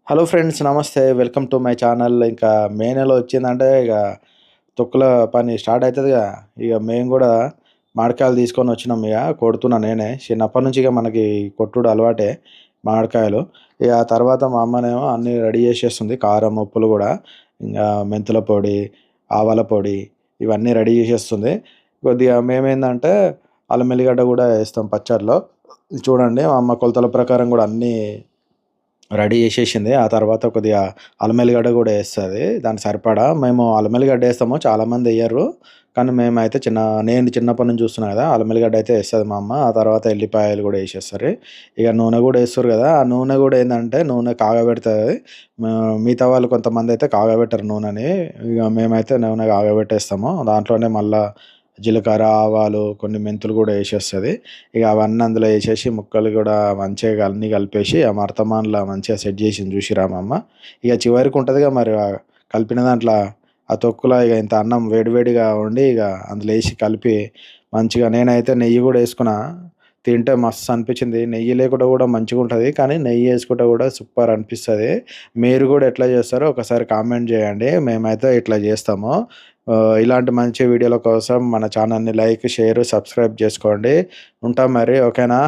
Hello friends నమస్తే. Welcome to my channel. ఇంకా మే నెల వచ్చిందంటే ఇక తొక్కుల పని స్టార్ట్ అయితదిగా. ఇక మేము గూడా మామిడికాయలు తీసుకొని వచ్చినాం. ఇక కొడుతున్నా నేనే. చిన్నప్పటి నుంచి ఇక మనకి కొట్టుడు అలవాటే మామిడికాయలు. ఇక ఆ తర్వాత మా అమ్మనేమో అన్నీ రెడీ చేసేస్తుంది. కారం, ఉప్పులు గూడా. ఇంగా మెంతుల పొడి, ఆవాల పొడి ఇవన్నీ రెడీ చేసేస్తుంది. కొద్దిగా మేమేందంటే అల్లం ఎల్లిగడ్డ గూడా ఏస్తాం పచ్చడిలో. చూడండి మా అమ్మ కొలతల ప్రకారం గూడా అన్నీ రెడీ చేసేసింది. ఆ తర్వాత కొద్దిగా అల్లం ఎల్లిగడ్డ గూడా ఏస్తది. దానికి సరిపడా. మేము అల్లం ఎల్లిగడ్డ ఏస్తాము. చాలామంది ఎయ్యరు. కానీ మేమైతే నేను చిన్నప్పటి నుంచి చూస్తున్నా గదా! అల్లం ఎల్లిగడ్డ అయితే ఏస్తది మా అమ్మ. ఆ తర్వాత ఎల్లిపాయలు గూడా ఏసేస్తరు. ఇక నూనె గూడా ఏస్తుర్రు గదా! ఆ నూనె గూడా ఏందంటే నూనె కాగబెడతది. మిగతా వాళ్ళు కొంతమందయితే కాగబెట్టరు నూనెని. ఇగ మేమైతే నూనె కాగబెట్టేస్తాము. దాంట్లోనే మళ్ళా జీలకర్ర, ఆవాలు, కొన్ని మెంతులు గూడా ఏసేస్తది. ఇక అవన్నీ అందులో ఏసేసి ముక్కలు గూడా మంచిగా అన్నీ కలిపేసి ఆ మరతమాన్‌లా మంచిగా సెట్ జేసింది చూసిర్రా మా అమ్మ. ఇక చివరికి ఉంటదిగా మరి కలిపిన దాంట్ల ఆ తొక్కులో ఇక ఇంత అన్నం వేడి వేడిగా వండి ఇక అందులో ఏసి కలిపి మంచిగా నేనైతే నెయ్యి గూడా ఏసుకున్నా. తింటే మస్తు అనిపించింది. నెయ్యి లేకుండా గూడా మంచిగుంటది. కానీ నెయ్యి ఏసుకుంటే గూడా సూపర్ అనిపిస్తది. మీరు గూడా ఎట్లా జేస్తారో ఒకసారి కామెంట్ జేయండి. మేమైతే ఇట్లా జేస్తాము. ఇలాంటి మంచి వీడియోల కోసం మన ఛానల్‌ని లైక్, షేర్, సబ్స్క్రైబ్ జేసుకోండి. ఉంటాం మరి. ఓకేనా?